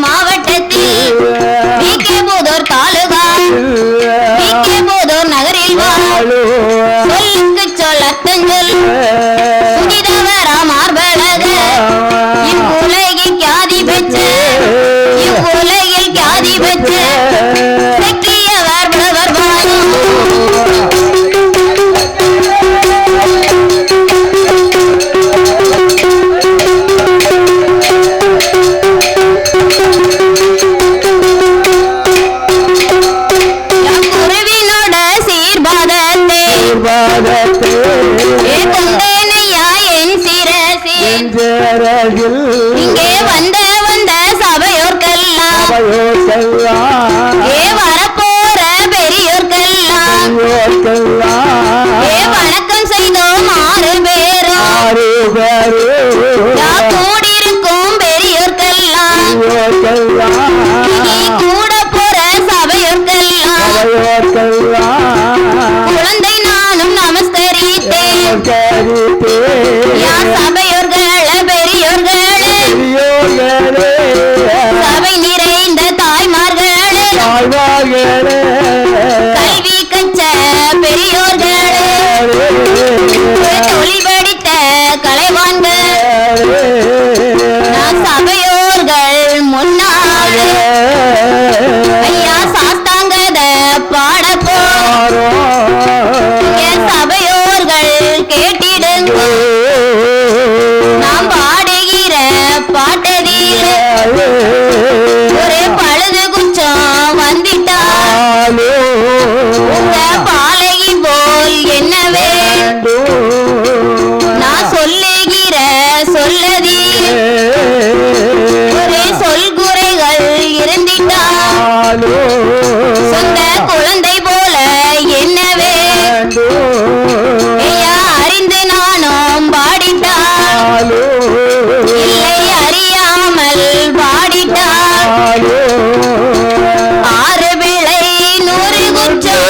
மாவட்டத்தில் போதோர் தாலுகா போதோர் நகரில் சொல்லுக்கு சொல் அத்தஞ்சொல் சுனிதவரா மார்பழக இவ்வுலகில் கியாதி பெற்ற சக்கியவர் புலவர் வாழும் இங்கே வந்த சபையோர்க்கெல்லாம் வரப்போற பெரியோர்க்கெல்லாம் வணக்கம் செய்தோம் 6 பேரும் கூடியிருக்கும் பெரியோர்க்கெல்லாம் கூட போற சபையோர்க்கெல்லாம் குழந்தை நானும் நமஸ்கரித்தேன் சபையோர்கள் சபை நிறைந்த தாய்மார்களே கல்வி கற்ற பெரியோர்களே தொழில் படித்த கலைவான்கள் சபையோர்கள் முன்னாள் ஐயா சாஸ்தாங்கத பாடப்போ சபையோர்கள் கேட்டிடுங்க நாம் பாடுகிற பாட்டதில் ஒரு பழுது குச்சம் வந்திட்டால் உங்க பாலகி போல் என்னவே நான் சொல்லுகிற சொல்லதில் ஒரு சொல்குறைகள் இருந்திட்டால் சொந்த குழந்தை போல என்னவே அறிந்து நானும் பாடிட்டால் இல்லை அறியாமல் பாடிட்டால் 6 விளை 100 குச்சம்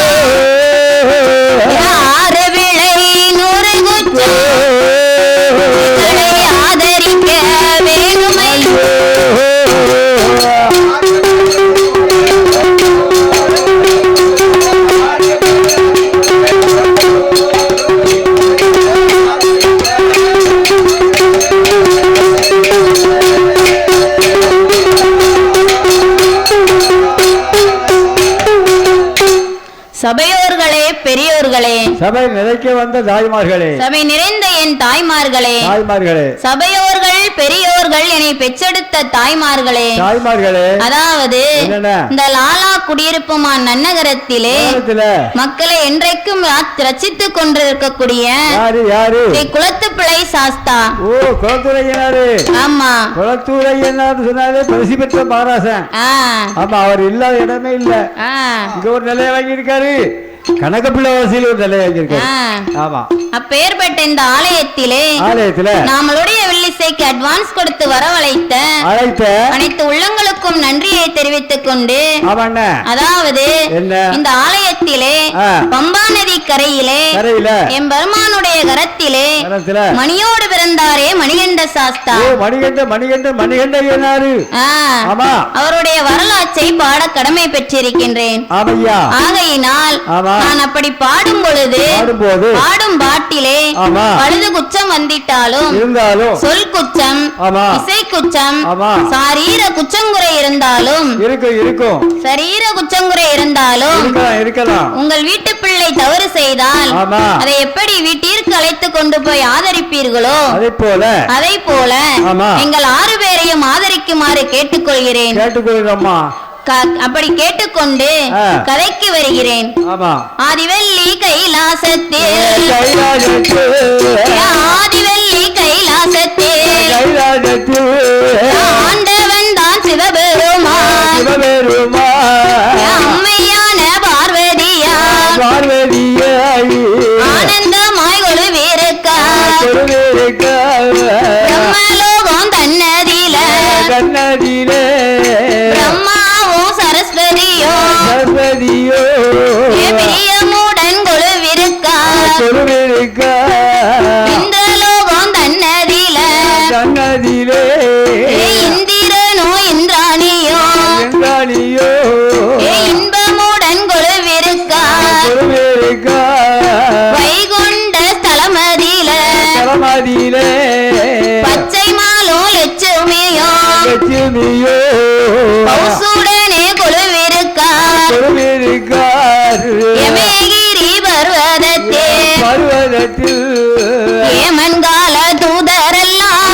6 விளை 100 குச்சம் ஆதரிக்க வேணுமை சபையோர்களே பெரியோர்களே சபை நிறைக்க வந்த தாய்மார்களே சபை நிறைந்த என் தாய்மார்களே சபையோர்கள் பெரியோர்கள் என்னை பெற்றெடுத்த தாய்மார்களே அதாவது இந்த லாலா குடியிருப்புமா நன்னகரத்திலே மக்களை என்றைக்கும் ரசித்துக் கொண்டிருக்கக்கூடிய குளத்துப்பிள்ளை சாஸ்தா. ஆமா குளத்தூரையனார் சொன்னாலே பிரசி பெற்ற மகாராசன். ஆமா அவர் இல்லாத இடமே இல்ல. இங்க ஒரு நிலைய வாங்கி இருக்காரு. கனகப்பிள்ளை வாசியில் ஒரு நிலைய வாங்கி இருக்காரு. ஆமா அப்பேற்பட்ட இந்த ஆலயத்திலே நம்மளுடைய வில்லிசைக்கு அட்வான்ஸ் கொடுத்து வரவழைத்த அனைத்து உள்ளங்களுக்கும் நன்றியை தெரிவித்துக் கொண்டு அதாவது இந்த ஆலயத்திலே பம்பா நதி கரையிலே என் பெருமானுடைய கரத்திலே மணியோடு பிறந்தாரே மணிகண்ட சாஸ்தா. அவருடைய வரலாற்றை பாட கடமை பெற்றிருக்கின்றேன். ஆகையினால் நான் அப்படி பாடும் பொழுது பாடும் பாட்டிலே பழுது குச்சம் வந்திட்டாலும் சொல் குச்சம் இசை குச்சம் சாரீர குச்சங்குறை இருந்தாலும் சரீர குச்சங்குறை இருந்தாலும் உங்கள் வீட்டு பிள்ளை தவறு செய்தால் அதை எப்படி வீட்டிற்கு அழைத்து கொண்டு போய் ஆதரிப்பீர்களோ அதை போல எங்கள் 6 பேரையும் ஆதரிக்குமாறு கேட்டுக்கொள்கிறேன். அப்படி கேட்டுக்கொண்டு கதைக்கு வருகிறேன். ஆதிவெள்ளி கைலாசத்தில் ஆண்டவன் தான் சிவபெருமான் அம்மையான பார்வதியா ஆனந்தமாய் கொழுவிருக்கா பிரம்மலோகம் தன்னதில பிரம்மாவும் சரஸ்வதியோ பிரியமுடன் கொழுவிருக்கா லட்சுமியோ பௌசுடனே கொலுவிருக்கார் யமகிரி பர்வதத்தில் ஏமன்கால தூதரெல்லாம்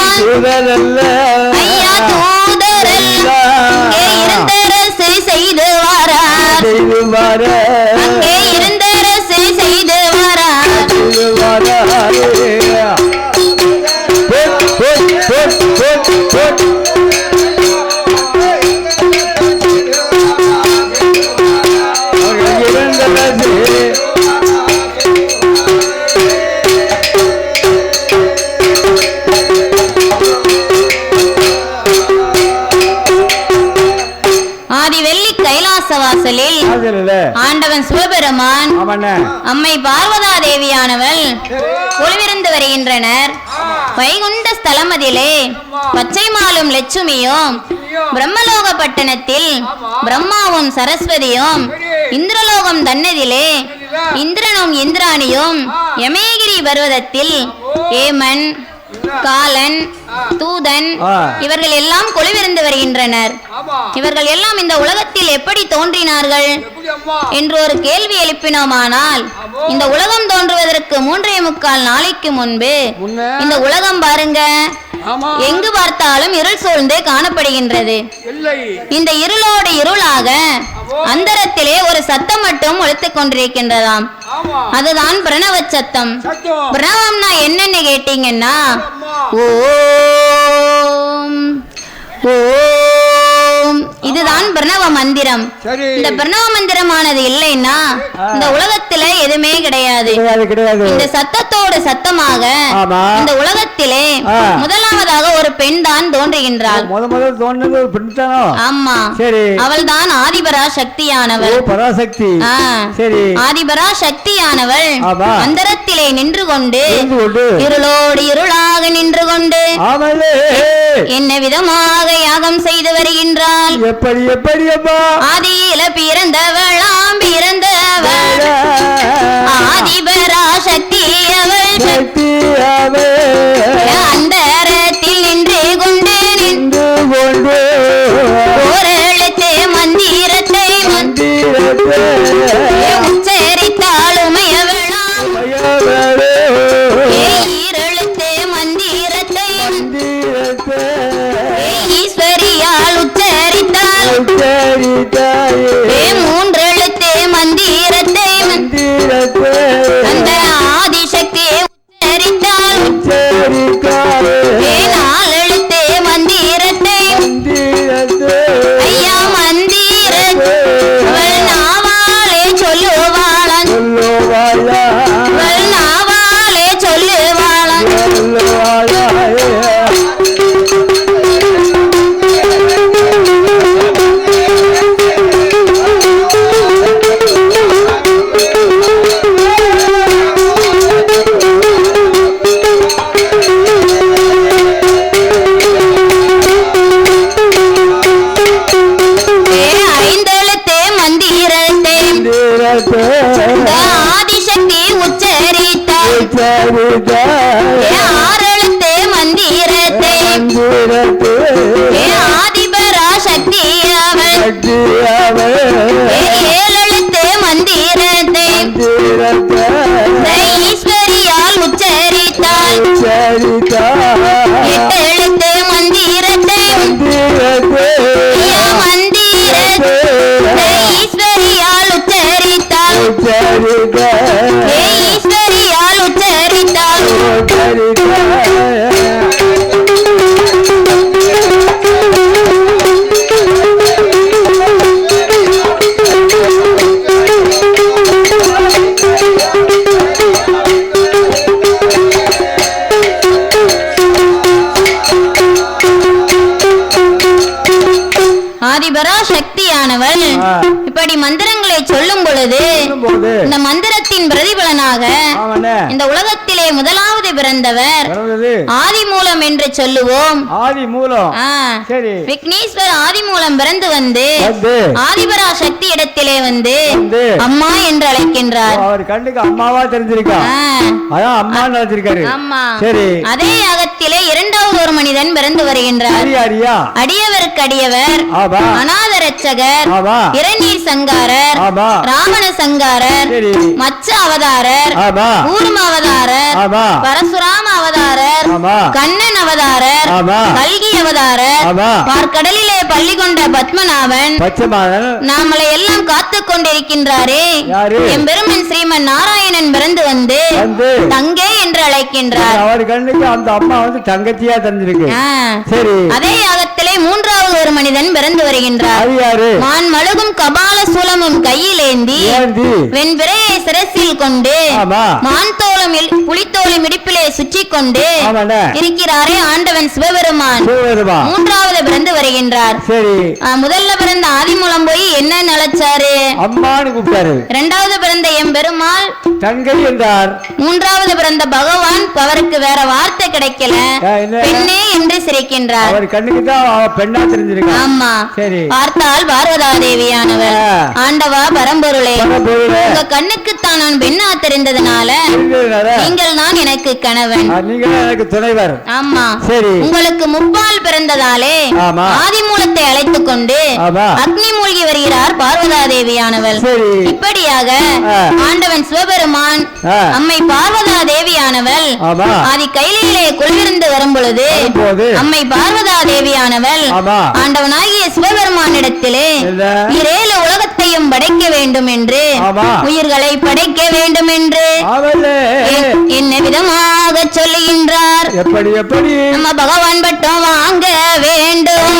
ஐயா தூதரெல்லாம் அங்கே இருந்தரசை செய்து வாரார் அங்கே இருந்தரசை செய்து வாரார் ஆதிவெள்ளி கைலாசவாசலில் ஆண்டவன் சிவபெருமான் அம்மை பார்வதா தேவியானவள் ஒளிவிருந்து வருகின்றனர். வைகுண்ட ஸ்தலமதிலே பச்சை மாலும் லட்சுமியும் பிரம்மலோக பட்டணத்தில் பிரம்மாவும் சரஸ்வதியும் இந்திரலோகம் தன்னதிலே இந்திரனும் இந்திராணியும் யமகிரி பர்வதத்தில் ஏமன் காலன் தூதன் இவர்கள் எல்லாம் கொலுவிருந்து வருகின்றனர். இவர்கள் எல்லாம் இந்த உலகத்தில் எப்படி தோன்றினார்கள் என்று ஒரு கேள்வி எழுப்பினோமானால், இந்த உலகம் தோன்றுவதற்கு 3.25 நாளைக்கு முன்பு இந்த உலகம் பாருங்க எங்கு பார்த்தாலும் இருள் சூழ்ந்தே காணப்படுகின்றது. இந்த இருளோடு இருளாக அந்தரத்திலே ஒரு சத்தம் மட்டும் ஒலித்துக் கொண்டிருக்கின்றதாம். அதுதான் பிரணவ சத்தம். பிரணவம்னா என்னன்னு கேட்டீங்கன்னா ஓம் ஓம், இதுதான் பிரணவ மந்திரம். இந்த பிரணவ மந்திரமானது இல்லைன்னா இந்த உலகத்தில எதுவுமே கிடையாது. இந்த சத்தத்தோடு சத்தமாக இந்த உலகத்திலே முதலாவதாக ஒரு பெண் தான் தோன்றுகின்றாள். ஆமா, அவள் தான் ஆதிபரா சக்தியானவள். ஆதிபரா சக்தியானவள் அந்தரத்திலே நின்று கொண்டு இருளோடு இருளாக நின்று கொண்டு என்ன விதமாக யாகம் செய்து வருகின்றாள். எப்படி எப்படி ஆதியில பிறந்தவளாம் பிறந்தவள் ஆதிபரா சக்தி அவள் அந்தரத்தில் நின்று கொண்டு ஒரு எழுத்து மந்திரத்தை உச்சரித்தாள் உமையவளாம். ஈரெழுத்து மந்திரத்தை ஈஸ்வரியால் உச்சரித்தாள். 3 எழுத்து மந்திரத்தை அந்த ஆதிசக்தி உச்சரித்தாள். 4 எழுத்து மந்திரத்தை ஐயா மந்திரத்தை நாவாலே சொல்லுவாளன் நாவாலே சொல்லுவாளன். ஆதிசக்தி உச்சரித்தாள். 6 எழுத்து மந்திரத்தை ஆதிபரா சக்தி அவள் 7 எழுத்து மந்திரத்தை ஈஸ்வரியால் உச்சரித்தாள். 8 எழுத்து மந்திரத்தை ஈஸ்வரியால் உச்சரித்தாள். ஈஸ்வரியால் உச்சரித்தாள். ஆதிபரா சக்தியானவள் இப்படி மந்திரங்களை சொல்லும் பொழுது இந்த மந்திரத்தின் பிரதிபலனாக இந்த உலகத்திலே முதலாவது பிறந்தவர் ஆதி மூலம் என்று சொல்லுவோம். ஆதி மூலம். சரி. விக்னேஸ்வர் ஆதி மூலம் பிறந்து வந்து ஆதிபரா சக்தி இடத்திலே வந்து அம்மா என்று அழைக்கின்றார். அவர் கண்ணுக்கு அம்மாவா தெரிஞ்சிருக்கா, அதான் அம்மா நினைச்சிருக்காரு. அம்மா. சரி. அதே யாகத்திலே இரண்டாவது ஒரு மனிதன் பிறந்து வருகின்றார். அடியவருக்கு அடியவர், அநாத ரட்சகர், இரநீர் சங்காரர், ராவண சங்காரர், மச்ச அவதாரர், கூர்ம அவதாரர், பரசுராம அவதாரர், கண்ணன் அவதாரர், கல்கி அவதாரர், பார்க்கடலிலே பள்ளி கொண்ட பத்மநாபன் நாமளை எல்லாம் காத்து கொண்டிருக்கின்றாரே எம்பெருமன் ஸ்ரீமன் நாராயணன் பிறந்து வந்து தங்கே என்று அழைக்கின்றார். அவர் கண்ணுக்கு அந்த அம்மா வந்து தங்கச்சியா தெரிஞ்சிருக்கு. சரி. அதே யாகத்திலே மூன்றாவது ஒரு மனிதன் பிறந்து வருகின்றார். மான் மழுகும் கபால சூலமும் கையிலேந்தி வெண்பிறையை சிரசில் கொண்டு மான் தோளும் புலித்தோளும் இடுப்பிலே சுற்றி கொண்டு இருக்கிறாரே ஆண்டவன் சிவபெருமான் மூன்றாவது பிறந்து வருகின்றார். முதல்ல பிறந்த ஆதிமூலம் போய் என்ன நினைச்சாரு? அம்மான்னு கூப்பிட்டாரு. இரண்டாவது பிறந்த எம்பெருமாள் தங்கை என்றார். மூன்றாவது பிறந்த பகவான் அவருக்கு வேற வார்த்தை கிடைக்கல, பெண்ணே என்று சிரிக்கின்றார். அவர் கண்ணுக்கு தான் பெண்ணா தெரிஞ்சிருக்கு. ஆமா. சரி. பார்த்தால் பார்வதா தேவியானவர், ஆண்டவா பரம்பொருளே, உங்க கண்ணுக்கு தான் நான் பெண்ணா தெரிந்ததனால நீங்கள் தான் எனக்கு கணவன், நீங்கள் எனக்கு துணைவர். ஆமா. சரி. உங்களுக்கு முப்பால் பிறந்ததாலே ஆதிமூலத்தை அழைத்துக் கொண்டு அக்னி மூழ்கி வருகிறார் பார்வதா தேவியானவள். இப்படியாக ஆண்டவன் சிவபெருமான் அம்மை பார்வதா தேவியானவள் ஆதி கையிலே குளிர்ந்து வரும் பொழுது அம்மை பார்வதா தேவியானவள் ஆண்டவனாகிய சிவபெருமானிடத்திலே இரேழு உலகத்தையும் படைக்க வேண்டும் என்று, உயிர்களை படைக்க வேண்டும் என்று என்ன விதமாக சொல்லுகின்றார். எப்படி எப்படி நம்ம பகவான் பட்டம் வாங்க வேண்டும்,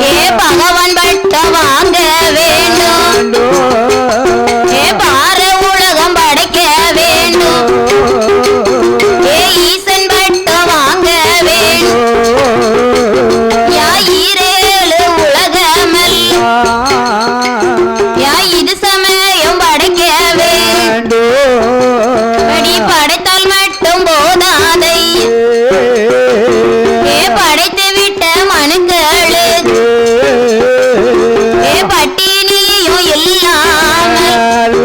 ஏ பகவான் பட்டம் வாங்க வேண்டும், ஏ பார உலகம் படைக்க வேண்டும், ஏ ஈசன் பட்டம் வாங்க வேண்டும், யா ஈரேழு உலகமல் யா இது சமயம் படைக்க வேண்டும், படி படைத்தால் மட்டும் போதாதை, ஏ படைத்து விட்ட மனுக்களுக்கு ஏ பட்டினியும் இல்லாமல்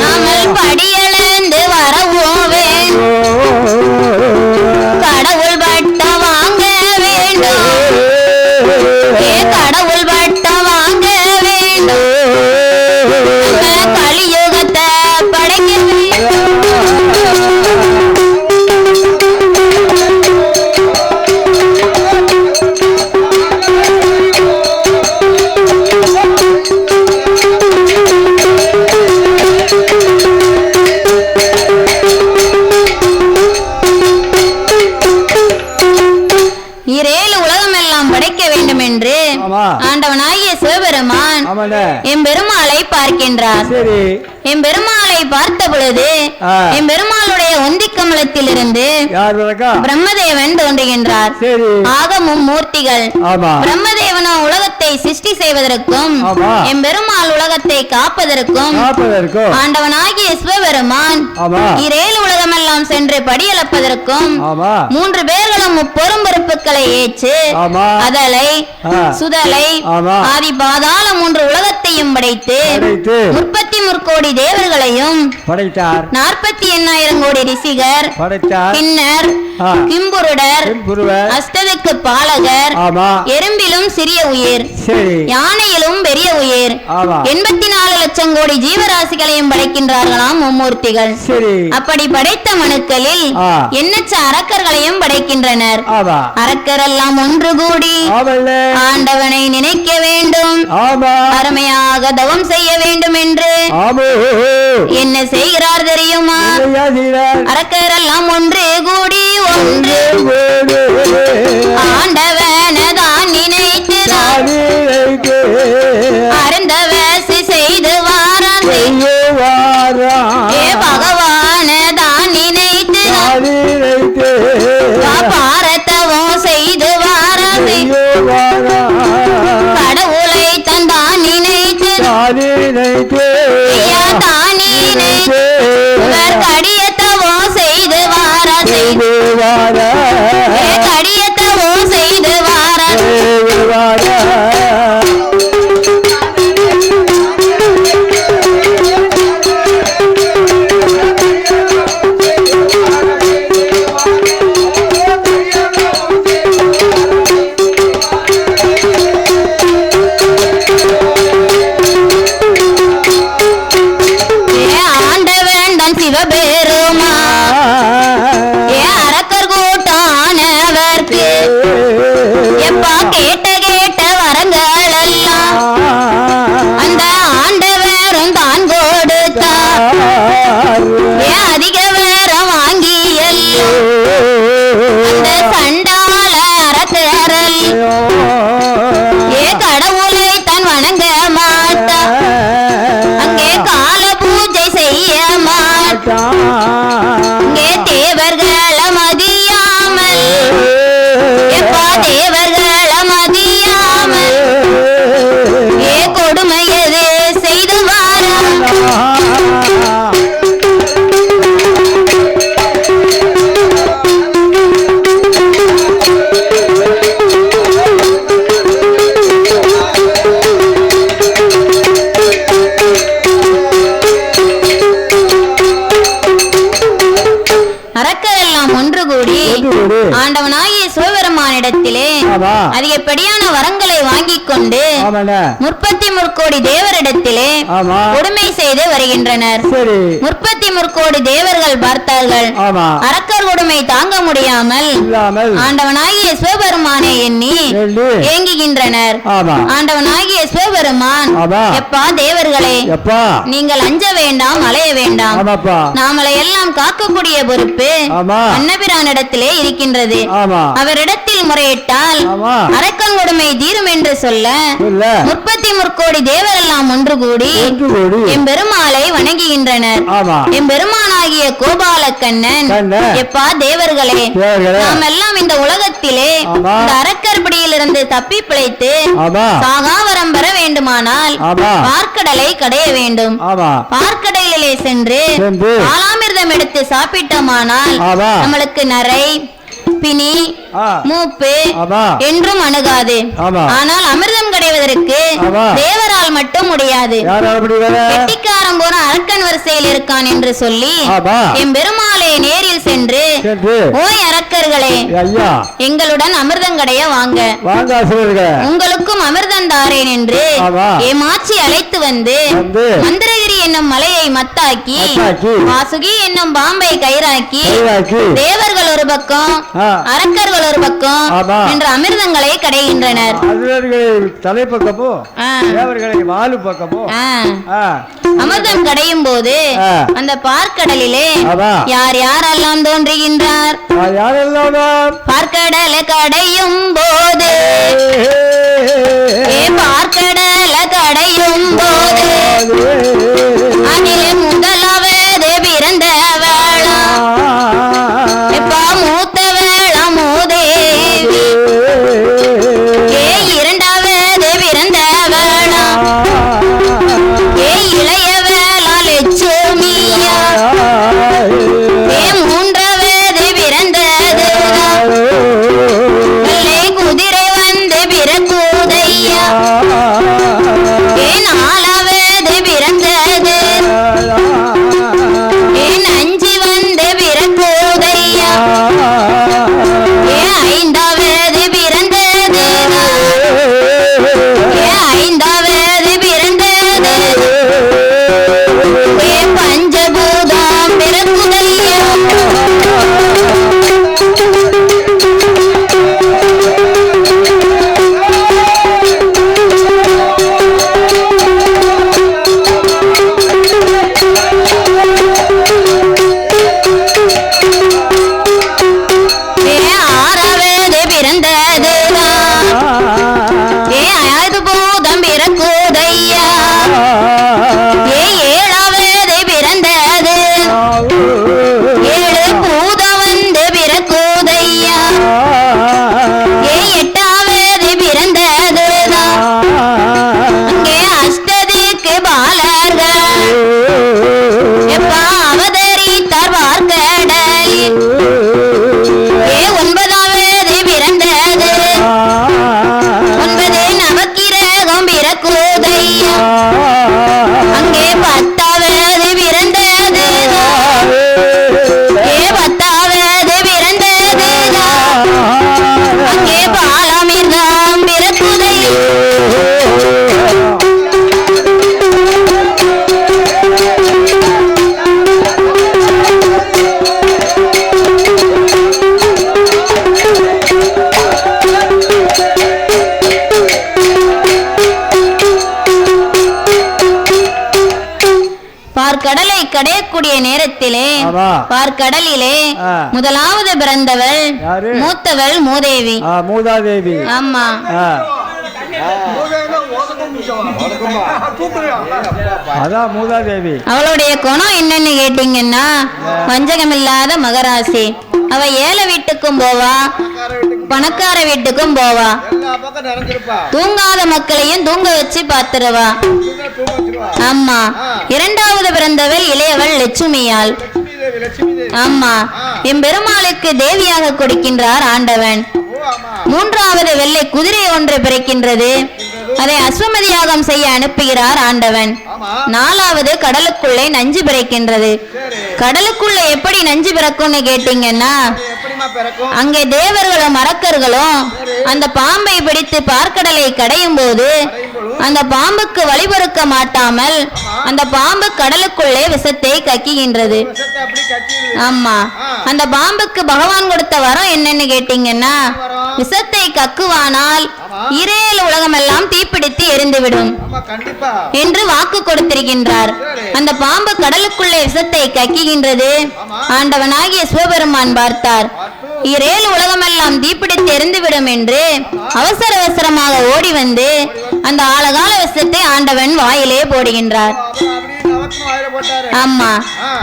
நாமல் படியளந்து வரவும் வேண்டும், கடவுள் பட்டம் வாங்க வேண்டும், ஏ கடவுள் பட்டம் வாங்க வேண்டும், கலியுகத்தை படைக்க வேண்டும். இரேழு உலகம் எல்லாம் படைக்க வேண்டும் என்று ஆண்டவனாகிய சிவபெருமான் எம்பெருமாளை பார்க்கின்றார். எம்பெருமாளை பார்த்த பொழுது எம்பெருமாளுடைய ஒந்தி கமலத்தில் இருந்து பிரம்மதேவன் தோன்றுகின்றார். ஆகமும் மூர்த்திகள். பிரம்மதேவனோ உலகத்தை சிருஷ்டி செய்வதற்கும் எம்பெருமாள் உலகத்தை காப்பதற்கும் ஆண்டவனாகிய சிவபெருமான் இரேழு உலகமெல்லாம் சென்று படியளப்பதற்கும் மூன்று பேர்களும் முப்பெரும் பொறுப்புகளை ஏற்று அதலை சுதலை ஆதி பாதாள மூன்று உலகத்தையும் படைத்து 34 கோடி தேவர்களையும் படைத்தார். 48,000 கோடி ரிஷிகர் படைத்தார். பின்னர் கிம்புருடர், அஷ்டதிக்கு பாலகர், எறும்பிலும் சிறிய உயிர், யானையிலும் பெரிய உயிர், 84 லட்சம் கோடி ஜீவராசிகளையும் படைக்கின்றார்களாம் மும்மூர்த்திகள். அப்படி படைத்த மனுக்களில் எண்ணற்ற அரக்கர்களையும் படைக்கின்றனர். அரக்கர் எல்லாம் ஒன்று கூடி ஆண்டவனை நினைக்க வேண்டும், அருமையாக தவம் செய்ய வேண்டும் என்று என்ன செய்கிறார் தெரியுமா? அரக்கர் எல்லாம் ஒன்று கூடி ஒன்று ஆண்டவனதான் நினைத்து அருந்தவசி செய்து வாரான், ஏ பகவானதான் நினைத்து பாரத்தவம் செய்து வாரான், கடவுளை தந்தான் நினைத்து கடியத்தவம் செய்து தேவரெல்லாம் ஒன்று கூடி ஆண்டவனாகிய சிவபெருமானிடத்திலே அதிகப்படியான வரங்களை வாங்கிக் கொண்டு 33 கோடி தேவரிடத்திலே கொடுமை செய்து வருகின்றனர். 33 கோடி தேவர்கள் பார்த்தார்கள். அரக்கர் கொடுமை தாங்க முடியாமல் ஆண்டவனாகிய சிவபெருமானை எண்ணி ஏங்குகின்றனர். ஆண்டவனாகிய சிவபெருமான், எப்பா தேவர்களே, நீங்கள் அஞ்ச வேண்டாம், அலைய வேண்டாம். நாமளை எல்லாம் காக்கக்கூடிய பொறுப்பு அன்னபிரானிடத்திலே இருக்கின்றது. அவரிடத்தில் முறையிட்டால் அரக்கன் கொடுமை தீரும் என்று சொல்ல 33 கோடி தேவரெல்லாம் ஒன்று கூடி எம்பெருமாளை வணங்குகின்றனர். எம்பெருமானாகிய கோபால கண்ணன், எப்பா தேவர்களே, நாம் எல்லாம் இந்த உலகத்திலே இந்த அரக்கர் பிடியிலிருந்து தப்பி பிழைத்து சாகாவரம் பெற வேண்டுமானால் பார்க்கடலை கடைய வேண்டும். பார்க்கடலிலே சென்று ஆலாமிர்தம் எடுத்து சாப்பிட்டோமானால் நம்மளுக்கு நரை, பிணி, மூப்பு என்றும் அணுகாது. ஆனால் அமிர்தம் கிடைவதற்கு தேவரால் மட்டும் முடியாது. கெட்டிக்காரன் போன அரக்கன் வரிசையில் இருக்கான் என்று சொல்லி எம்பெருமாளை நேரில் சென்று, ஓய் அரக்கர்களே, எங்களுடன் அமிர்தம் கடைய வாங்க, உங்களுக்கும் அமிர்தம் தாரேன் என்று ஏமாற்றி அழைத்து வந்து மந்திரகிரி என்னும் மலையை மத்தாக்கி வாசுகி என்னும் பாம்பை கயிறாக்கி தேவர்கள் ஒரு பக்கம் அரக்கர்கள் ஒரு பக்கம் என்ற அமிர்தங்களை கடைகின்றனர். தலைப்பக்கமோ தேவர்களை வாலு பக்கமோ அமிர்தம் கடையும் போது அந்த பார்க்கடலிலே யார் யாரெல்லாம் தோன்றுகின்றார்? பார்க்கடலை கடையும் போது, பார்க்கடலை கடையும் போது அதிலே முதலாவது பிறந்த வேளா, எப்பா மூத்த வேளா மூதேவி, இரண்டாவது பிறந்த வேளா, இளைய வேளா லட்சுமியா, மூன்றாவது பிறந்தது குதிரை வந்து பிறக்குதையா, நாலாவது பிறந்தது நஞ்சி வந்து பிறக்குதையா, ஐந்தாவது பிறந்தது ஐந்தாவது பிறந்தது பஞ்சபூதம் பிறக்குதையா. ஆறாவது பிறந்தது ஐந்து பூதம் பிறக்குதையா, ஏழாவது பிறந்தது ஏழு பூதம் வந்து பிறக்குதையா, எட்டாவது பிறந்தது அங்கே அஷ்டதிக்கு பாலர்கள் எப்பா அவதரித்தார் பார்க்கடலில், ஒன்பதாவது பிறந்தது ஒன்பது நவக்கிரகம் பிறக்குதையா, அங்கே பத்தாவது பிறந்தது பத்தாவது பிறந்தது அங்கே பாலாமிர்தம் பிறக்குதையா. பார்க்கடலை கடையக்கூடிய நேரத்திலே பார்க்கடலிலே முதலாவது பிறந்தவள் மூத்தவள் மூதேவி. மூதாதேவி. ஆமா. அதான் மூதாதேவி. அவளுடைய குணம் என்னன்னு கேட்டீங்கன்னா வஞ்சகமில்லாத மகராசி. அவ ஏழை வீட்டுக்கும் போவா, பணக்கார வீட்டுக்கும் போவா, தூங்காத மக்களையும் தூங்க வச்சு பாத்துருவா. ஆமா. இரண்டாவது பிறந்தவள் இளையவள் லட்சுமியால். ஆமா. எம்பெருமாளுக்கு தேவியாக கொடுக்கின்றார் ஆண்டவன். மூன்றாவது வெள்ளை குதிரை ஒன்று பிறக்கின்றது, அதை அஸ்வமதி யாகம் செய்ய அனுப்புகிறார் ஆண்டவன். நாலாவது கடலுக்குள்ளே நஞ்சு பிறக்கின்றது, கடலுக்குள்ள எப்படி நஞ்சு பிறக்கும்னு கேட்டீங்கன்னா எப்படிமா பிறக்கும்? அங்கே தேவர்களும் அரக்கர்களும் அந்த பாம்பை பிடித்து பார்க்கடலை கடையும் போது அந்த பாம்புக்கு வழிபொறுக்க மாட்டாமல் அந்த பாம்பு கடலுக்குள்ளே விஷத்தை கக்கிக்கின்றது. விஷத்தை அப்படி கக்கிடுது. ஆமா, அந்த பாம்புக்கு பகவான் கொடுத்த வரம் என்னன்னு கேட்டீங்கன்னா விஷத்தை கக்குவானால் இரேல் உலகமெல்லாம் தீப்பிடித்து எரிந்துவிடும் ஆமா, கண்டிப்பா என்று வாக்கு கொடுத்திருக்கின்றார். அந்த பாம்பு கடலுக்குள்ளே விஷத்தை கக்கிக்கின்றது. ஆண்டவனாகிய சிவபெருமான் பார்த்தார். இரேல் உலகமெல்லாம் தீப்பிடித்து எரிந்துவிடும் என்று அவசர அவசரமாக ஓடி வந்து அந்த ஆழகால விஷத்தை ஆண்டவன் வாயிலே போடுகின்றார். அப்புறம் அப்படி நமக்கு வாயில போட்டாரு. ஆமா,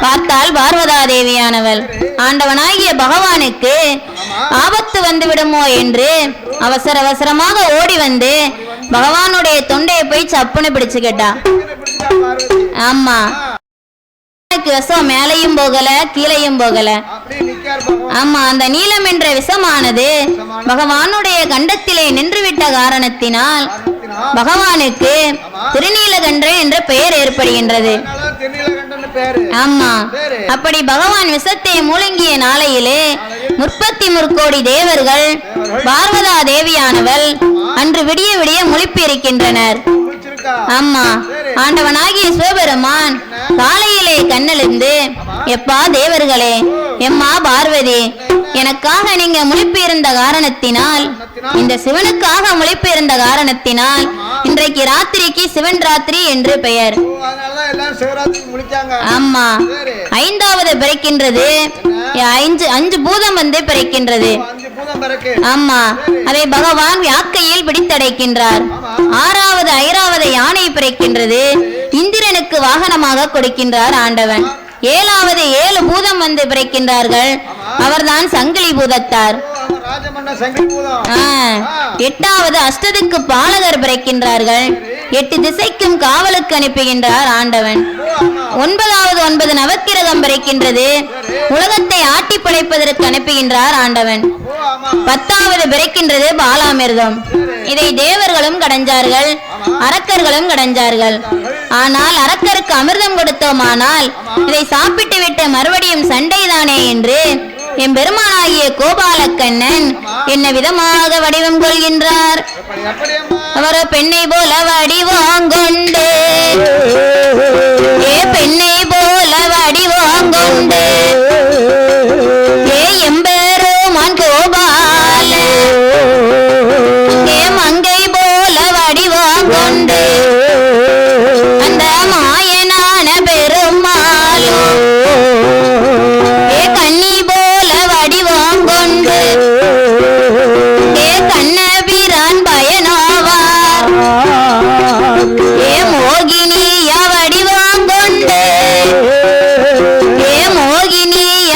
பார்த்தால் பார்வதா தேவியானவள் ஆண்டவனாகிய பகவானுக்கு ஆபத்து வந்து விடுமோ என்று அவசர அவசரமாக ஓடி வந்து பகவானுடைய தொண்டையை போய் சப்புன்னு பிடிச்சு கேட்டா. பிடிச்சா பார்வதி. ஆமா, விஷம் மேலையும் போகல கீழையும் போகல. அப்படி நிக்கார் பகவான். ஆமா, அந்த நீலம் என்ற விஷமானது பகவானுடைய கண்டத்திலே நின்றுவிட்ட காரணத்தினால் பகவானுக்கு திருநீலகண்டன் என்ற பெயர் ஏற்படுகின்றது. அதனால திருநீலகண்டன்னு பேரு. ஆமா, அப்படி பகவான் விஷத்தை மூழ்கிய நாளையிலே 33 தேவர்கள் பார்வதா தேவியானவள் அன்று விடிய விடிய முழிப்பிருக்கின்றனர். முடிச்சிருக்கா? ஆமா, ஆண்டவனாகிய சிவபெருமான் காலையிலே கண்ணெழுந்து, எப்பா தேவர்களே, எம்மா பார்வதி, எனக்காக நீங்க முழிப்பு இருந்த காரணத்தினால், இந்த சிவனுக்காக முழிப்பு இருந்த காரணத்தினால் இன்றைக்கு ராத்திரிக்கு சிவன் ராத்திரி என்று பெயர். ஓ, அதனால எல்லாம் சிவராத்திரி முடிச்சாங்க. ஆமா, சரி. 5வது பிறக்கின்றது. 5 பூதம் வந்து பிறக்கின்றது. 5 பூதம் பிறக்கு. ஆமா, அதை பகவான் யாக்கையில் பிடித்தடைக்கின்றார். 6வது ஐராவத யானை பிறக்கின்றது. இந்திரனுக்கு வாகனமாக கொடுக்கின்றார் ஆண்டவன். 7வது 7 பூதம் வந்து பிறக்கின்றார்கள். அவர்தான் சங்கிலி பூதத்தார். ராஜமன்ன சங்கிலி பூதம். 8வது அஷ்டதிக்கு பாலகர் பிறக்கின்றார்கள். 8 திசைக்கும் காவலுக்கு அனுப்புகின்றார் ஆண்டவன். 9வது 9 நவக்கிரகம் பிறக்கின்றது. உலகத்தை ஆட்டி படைப்பதற்கு அனுப்புகின்றார் ஆண்டவன். 10வது பிறக்கின்றது பாலாமிர்தம். இதை தேவர்களும் கடைஞ்சார்கள், அரக்கர்களும் கடைஞ்சார்கள். ஆனால் அரக்கருக்கு அமிர்தம் கொடுத்தோமானால் இதை சாப்பிட்டு விட்டு மறுபடியும் சண்டைதானே என்று என் பெருமானாகிய கோபாலக்கண்ணன் என்ன விதமாக வடிவம் கொள்கின்றார். அவர் பெண்ணை போல வடிவம் கொண்டு, ஏ பெண்ணை போல வடிவம் கொண்டு, ஏ எம்பெருமான் கோபால, ஏ மங்கை போல வடிவம் கொண்டு, அந்த மாயனான பெருமாளும் ஏ கன்னி போல வடிவம் கொண்டு, ஏ கண்ணபிரான் பயனாவார், ஏ மோகினிய வடிவம் கொண்டு, ஏ மோகினிய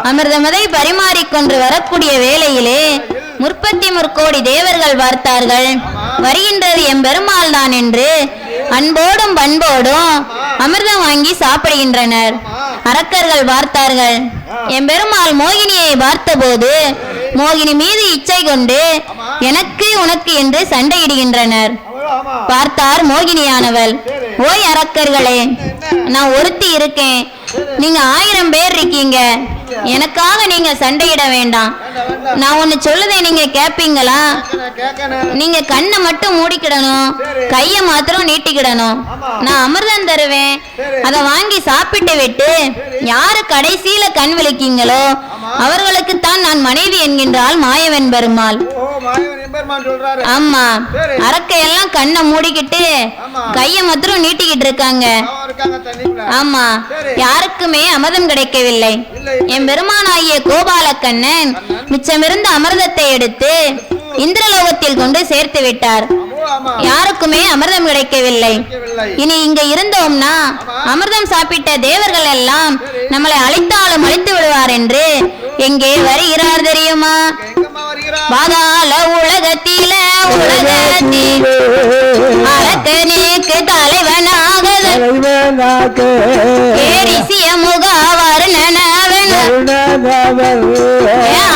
அமிர்தமதை பரிமாறிக்கொண்டு வரக்கூடிய வேளையிலே 33 கோடி தேவர்கள் பார்த்தார்கள். வருகின்றது எம்பெருமாள் தான் என்று அன்போடும் பண்போடும் அமிர்தம் வாங்கி சாப்பிடுகின்றனர். அரக்கர்கள் பார்த்தார்கள். எம்பெருமாள் மோகினியை பார்த்தபோது மோகினி மீது இச்சை கொண்டு எனக்கு உனக்கு என்று சண்டையிடுகின்றனர். பார்த்தார் மோகினியானவள், ஓய் அரக்கர்களே, நான் ஒருத்தி இருக்கேன், நீங்க 1000 பேர் இருக்கீங்க, எனக்காக நீங்க சண்டையிட வேண்டாம். நான் ஒண்ணு சொல்லுதே நீங்க கேப்பீங்களா? நீங்க கண்ணை மட்டும் மூடிக்கிடணும், கைய மாத்திரம் நீட்டிக்கிடணும். நான் அமிர்தம் தருவேன், அதை வாங்கி சாப்பிட்டு விட்டு யாரு கடைசியில கண் விழிக்கீங்களோ அவர்களுக்கு தான் நான் மனைவி என்கின்றாள் மாயவன் பெருமாள். ஆமா, அரக்கையெல்லாம் கண்ணை மூடிக்கிட்டு கைய மாத்திரம் நீட்டிக்கிட்டு இருக்காங்க. ஆமா, யாருக்குமே அமிர்தம் கிடைக்கவில்லை. என் பெருமானாகிய கோபால கண்ணன் மிச்சமிருந்த அமிர்தத்தை எடுத்து இந்திரலோகத்தில் கொண்டு சேர்த்து விட்டார். யாருக்குமே அமிர்தம் கிடைக்கவில்லை. இனி இங்க இருந்தோம்னா அமிர்தம் சாப்பிட்ட தேவர்கள் எல்லாம் நம்மளை அழித்தாலும் அழித்து விடுவார் என்று எங்கே வருகிறார் தெரியுமா? பாதாள உலகத்தில அரக்கனுக்கு தலைவனாக ஏரிசிய முகவர்ணனவன்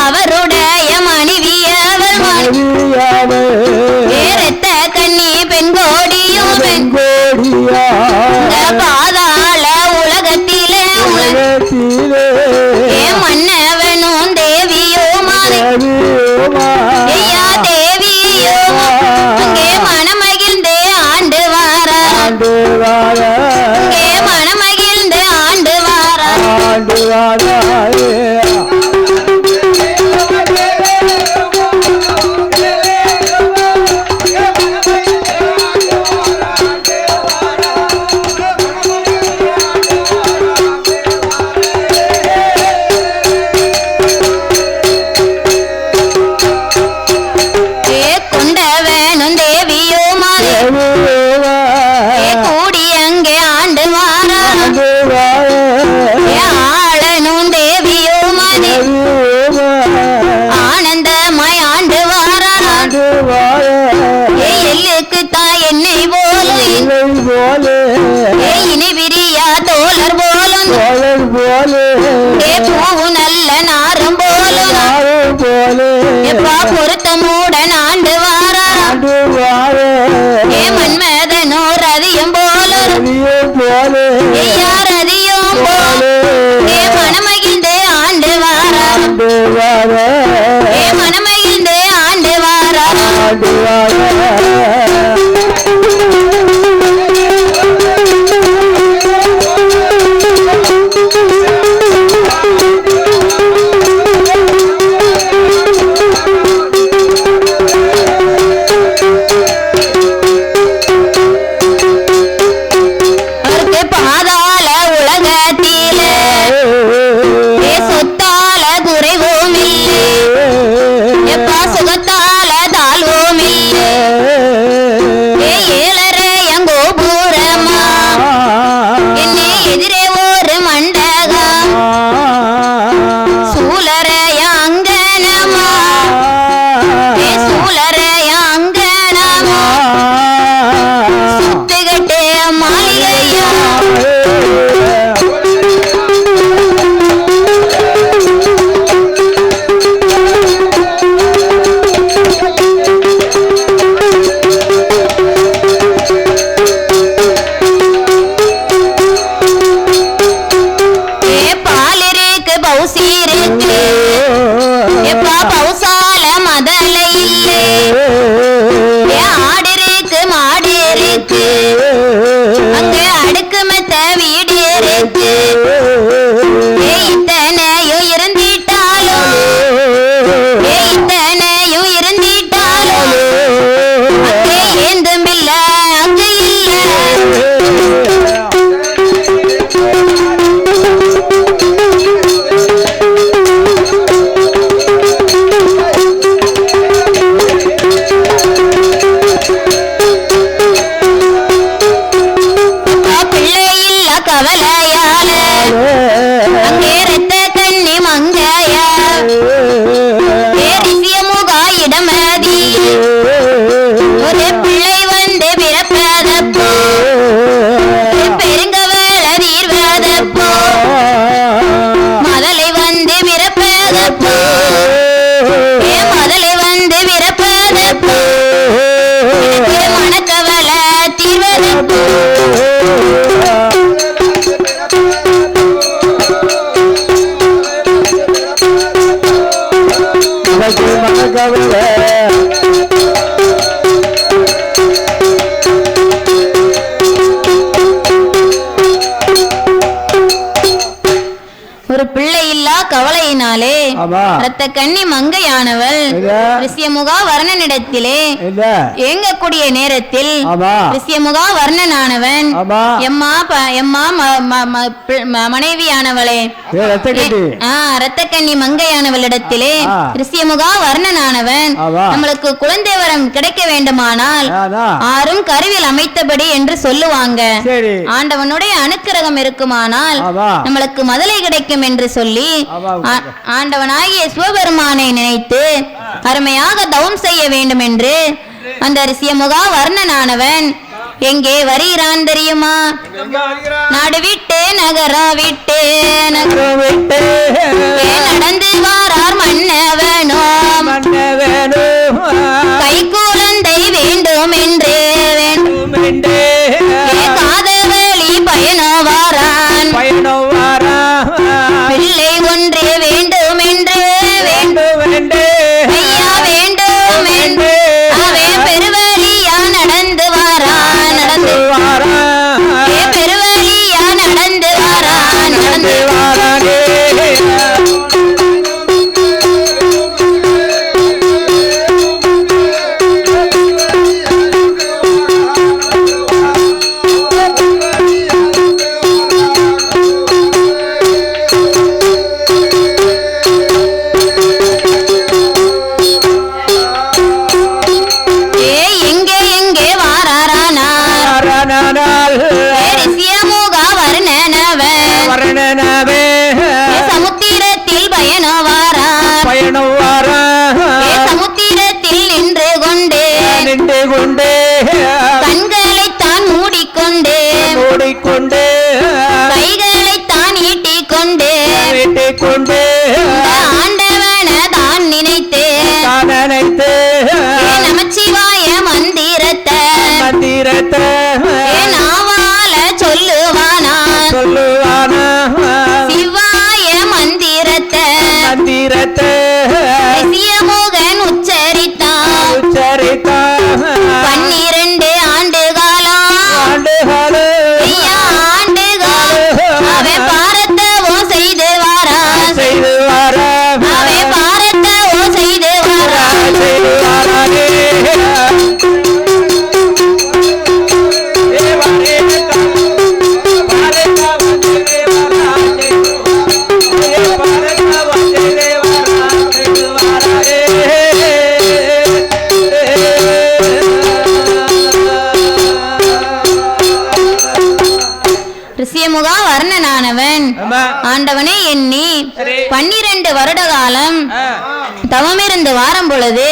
அவருடைய மனைவியவள் ஏறத்த கண்ணி பெண் கோடியும் பாதாள உலகத்தில மன்னவனும் தேவியும் ஐயா தேவியும் அங்கே மனமகிழ்ந்து ஆண்டு வாரா, அங்கே மனமகிழ்ந்து ஆண்டு வாரா. நல்ல நாரம் பொருத்தமுடன் ஆண்டு வாரா மன்மதனோ ரதியும் போல ரதியும் மனமகிழ்ந்து ஆண்டு வாரா மனமகிழ்ந்து ஆண்டு வாரா. மனக்கவலை ஒரு பிள்ளை இல்லா கவலையினாலே ரத்த கன்னி மங்கையானவள் ரிஷியமுகா வர்ணனிடத்திலே ஏங்கக்கூடிய நேரத்தில் ரிஷியமுகா வர்ணனானவன் எம்மா மனைவியானவளே ரத்த கன்னி மங்கையானவளிடத்திலே ரிஷியமுகா வர்ணனானவன் நம்மளுக்கு குழந்தை வரம் கிடைக்க வேண்டுமானால் ஆறும் கருவில் அமைத்தபடி என்று சொல்லுவாங்க. ஆண்டவனுடைய அனுக்கிரகம் இருக்குமானால் நம்மளுக்கு மதலை கிடைக்கும் என்று சொல்லி ஆண்டவனாகிய சிவபெருமானை நினைத்து அருமையாக தவம் செய்ய வேண்டும் என்று அந்த ரிஷியமுகா வர்ணனானவன் எங்கே வருகிறான் தெரியுமா? நாடு விட்டு நகரா விட்டு நடந்து வாரார் மன்னவனோ கை குழந்தை வேண்டும் என்று காதவழி பயனோ வாரான் பிள்ளை ஒன்று வேண்டும் என்று ஐயா வேண்டும் என்று அவன் பெருவழியா நடந்து வாரான் பெருவழியா நடந்து வாரான் சமுத்திரத்தில் சமுத்திரத்தில் நின்று கொண்டு கண்களைத்தான் மூடிக்கொண்டு கைகளைத்தான் ஈட்டிக்கொண்டு ஆண்டவன தான் நினைத்து நமச்சிவாய மந்திரத்தை நாவால சொல்லுவானா சிவாய மந்திரத்தை ரிஷியமுகன் உச்சரித்தான் 12 ஆண்டு காலம் ஐயா ஆண்டு காலம் அவன் பாரத்தவும் செய்து வாரான் அவன் பாரத்தவும் செய்து வாரான் ரிஷியமுகா வர்ணனானவன் ஆண்டவனை எண்ணி 12 வருட காலம் தவமிருந்து வாரம் பொழுது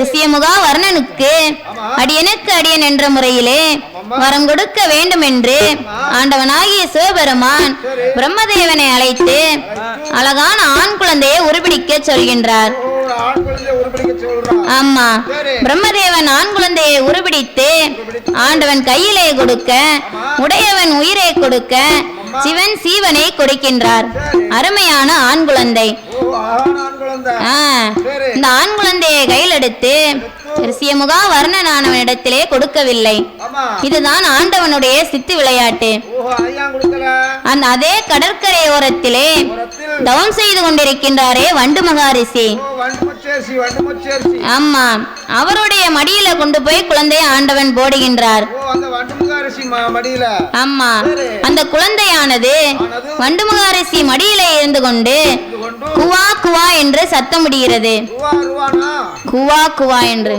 ரிஷியமுகா வர்ணனுக்கு அடியன் என்ற முறையிலே வரம் கொடுக்க வேண்டும் என்று ஆண்டவனாகிய சிவபெருமான் பிரம்மதேவனை அழைத்து அழகான ஆண் குழந்தையை உருபிடிக்க சொல்கின்றார். ஆமா, பிரம்மதேவன் ஆண் குழந்தையை உருபிடித்து ஆண்டவன் கையிலே கொடுக்க உடையவன் உயிரை கொடுக்க சிவன் சீவனை கொடுக்கின்றார். அருமையான ஆண் குழந்தை. இந்த ஆண் குழந்தையை கையில் எடுத்து ரிஷியமுகா வர்ணனானவனிடத்திலே கொடுக்கவில்லை. இதுதான் ஆண்டவனுடைய சித்து விளையாட்டு. அந்த அதே கடற்கரை ஓரத்திலே தவம் செய்து கொண்டிருக்கின்றாரே வண்டு மகாரிஷி. ஆமா, அவருடைய மடியில கொண்டு போய் குழந்தையை ஆண்டவன் போடுகின்றார். ஆமா, அந்த குழந்தையானது வண்டு மகாரிஷி மடியிலே இருந்து கொண்டு குவா குவா என்று சத்தமிடுகிறது. குவா குவா என்று.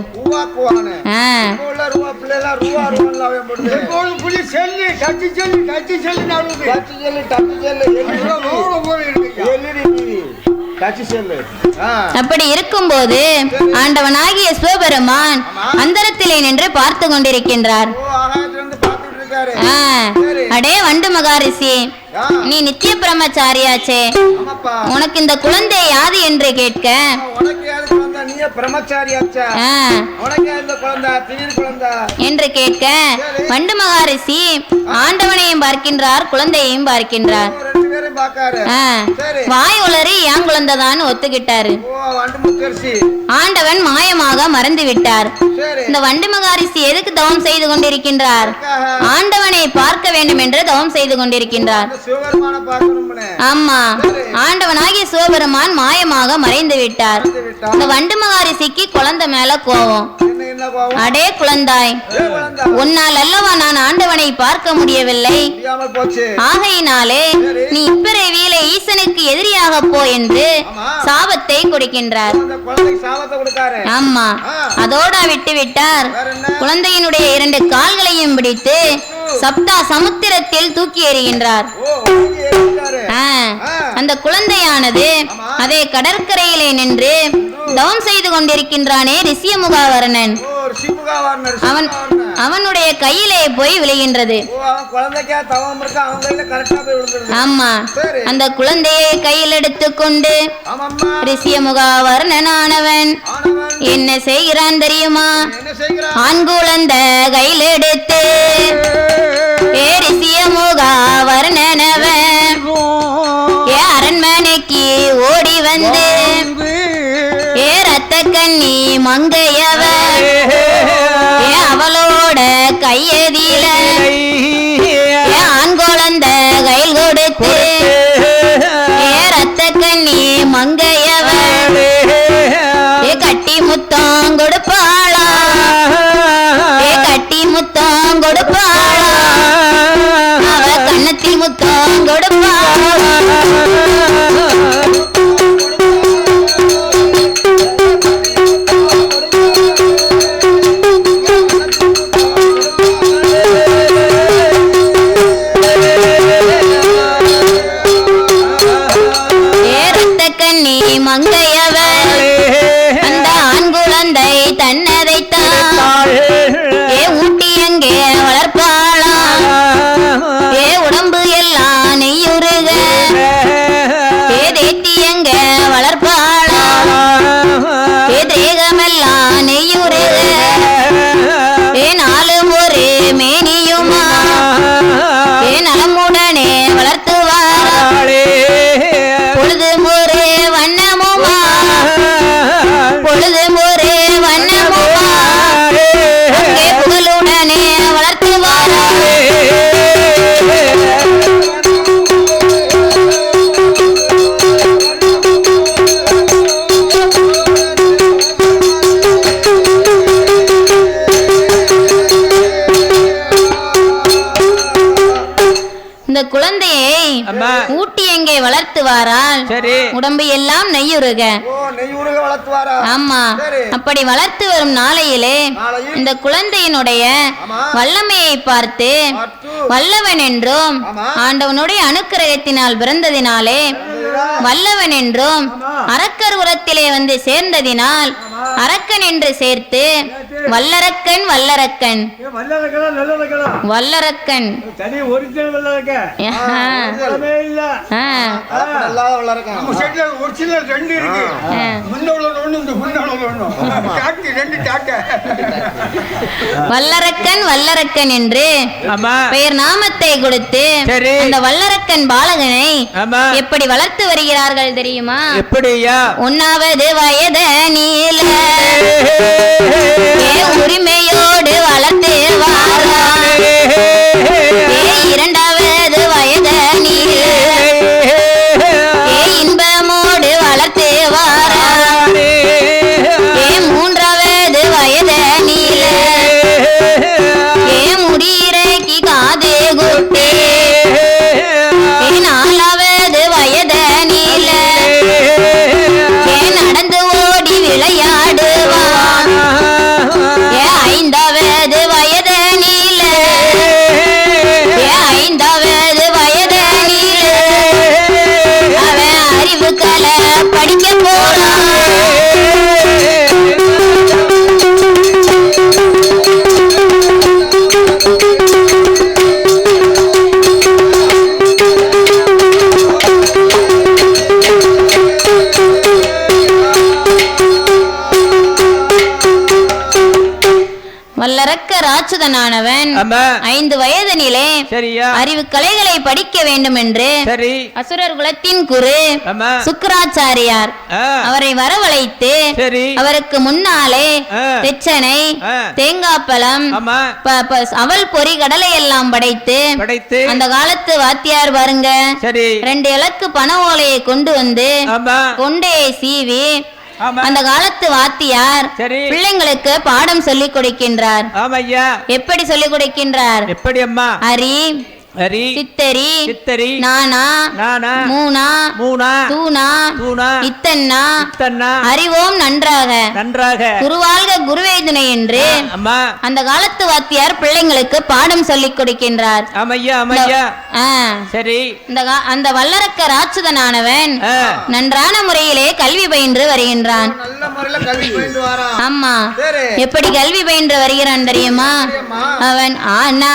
அப்படி இருக்கும்போது ஆண்டவனாகிய சிவபெருமான் அந்தரத்திலே நின்று பார்த்து கொண்டிருக்கின்றார். அடே வண்டு மகாரிஷி, நீ நித்திய பிரம்மச்சாரியாச்சே, உனக்கு இந்த குழந்தை யாது என்று கேட்க நீ பிரம்மச்சாரியாச்சா உனக்கு இந்த குழந்தை திடீர் குழந்தை என்று கேட்க வண்டு மகாரிஷி ஆண்டவனையும் பார்க்கின்றார் குழந்தையையும் பார்க்கின்றார். ரெண்டு பேரும் பாக்காரு. வாய் உளறி ஏன் குழந்தைதான் ஒத்துக்கிட்டாரு. ஆண்டவன் மாயமாக மறந்து விட்டார். இந்த வண்டு மகாரிஷி எதுக்கு தவம் செய்து கொண்டிருக்கின்றார்? ஆண்டவனை பார்க்க வேண்டும் என்று தவம் செய்து கொண்டிருக்கின்றார். ஆமா, ஆண்டவனாகிய சிவபெருமான் மாயமாக மறைந்து விட்டார். இந்த வண்டு மகாரிஷிக்கு குழந்தை மேல கோபம். அடே குழந்தாய், உன்னால் அல்லவா நான் ஆண்டவனை பார்க்க முடியவில்லை, ஆகையினாலே நீ இப்பிறவியிலே ஈசனுக்கு எதிரியாக போ என்று சாபத்தை கொடுக்கின்றார். ஆமா, அதோட விட்டு விட்டார். குழந்தையினுடைய 2 கால்களையும் பிடித்து சப்தா சமுத்திரத்தில் தூக்கி எறிகின்றார். அந்த குழந்தையானது அதே கடற்கரையிலே நின்று தவம் செய்து கொண்டிருக்கின்றானே ரிஷியமுகாவர்ணன், அவனுடைய கையிலே போய் விழுகின்றது. ஆமா, அந்த குழந்தையை கையில் எடுத்துக்கொண்டு ரிஷியமுகாவர்ணனானவன் என்ன செய்கிறான் தெரியுமா? ஆண் குழந்தை கையில் எடுத்து ரிஷியமுகாவர்ணனவன் அரண்மனைக்கு ஓடி வந்து ரத்த கண்ணி மங்கையவர் அவளோட கையதில ஆண் குழந்தை கையில் கொடுத்து ரத்த கண்ணி மங்கையவர் கட்டி முத்தம் கொடுப்பாளா, கட்டி முத்தம் கொடுப்பாளா, அவ கண்ணத்தில் முத்தம் கொடுப்பாளா. மங்கையவர் அந்த ஆண் குழந்தை தன்னதைத்தான் ஊட்டி எங்கே வளர்ப்பாளா, உடம்பு எல்லாம் நெய்யுருக தேத்தி எங்கே வளர்ப்பாளா, தேகமெல்லாம் நெய்யுருக நாலும் ஒரு மேனியுமா நலமுடனே வளர்த்துவார். பொழுது ஒரு வண்ணமுமா, பொழுது ஒரு வண்ணமுமா புகழுடனே வளர்த்துவார். இந்த குழந்தையை ஊட்டி எங்கே வளர்த்துவாரால் உடம்பு எல்லாம் நெய்யுருக. ஆமா, அப்படி வளர்த்து வரும் நாளையிலே இந்த குழந்தையினுடைய வல்லமையை பார்த்து வல்லவன் என்றும் ஆண்டவனுடைய அனுக்கிரகத்தினால் பிறந்ததினாலே வல்லவன் என்றும் அரக்கர் உரத்திலே வந்து சேர்ந்ததினால் அரக்கன் என்று சேர்த்து வல்லரக்கன் வல்லரக்கன் வல்லரக்கன் வல்லரக்கன் வல்லரக்கன் என்று பெயர் நாமத்தை கொடுத்து அந்த வல்லரக்கன் பாலகனை எப்படி வளர்த்து வருகிறார்கள் தெரியுமா? எப்படியா? 1வது வயது நீல உரிமையோடு வளர்த்து வாரான். 2வது வயது நீல இன்பமோடு வளர்த்து வாரான். 3வது வயது நீல முடியிறக்கி காது குட்டி. 4வது வயது நீல நடந்து ஓடி விளையாடுவான். வல்லரக்க ராட்சதனானவன் ஆமா 5 வயதினிலே சரியா அறிவு கலைகளை படிக்க வேண்டும் என்று சரி அசுரர் குலத்தின் குரு ஆமா சுக்கிராச்சாரியார் அவரை வரவழைத்து சரி அவருக்கு முன்னாலே தெச்சனை தேங்காப்பழம் ஆமா அவல் பொறி கடலை எல்லாம் படைத்து அந்த காலத்து வாத்தியார் பாருங்க சரி 2 இலக்கு பண ஓலையை கொண்டு வந்து கொண்டே சீவி அந்த காலத்து வாத்தியார் பிள்ளைங்களுக்கு பாடம் சொல்லிக் கொடுக்கின்றார். எப்படி சொல்லிக் கொடுக்கின்றார்? எப்படி அம்மா? ஹரி ஹரி சித்தரி சித்தரி நானா நானா மூனா மூனா தூனா தூனா இத்தன்னா இத்தன்னா அறிவோம் நன்றாக நன்றாக குருவாழ்க குருவே துணை என்று அம்மா அந்த காலத்து வாத்தியார் பிள்ளைங்களுக்கு பாடம் சொல்லிக் கொடுக்கின்றார். ஆமையா ஆமையா சரி அந்த வல்லரக்க ராட்சதனானவன் நன்றான முறையிலே கல்வி பயின்று வருகின்றான். ஆமா எப்படி கல்வி பயின்று வருகிறான் தெரியுமா? அவன் ஆனா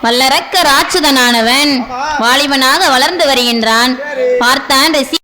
வல்லரக்க ராட்சதனானவன் வாலிபனாக வளர்ந்து வருகின்றான். பார்த்தான் ரிஷி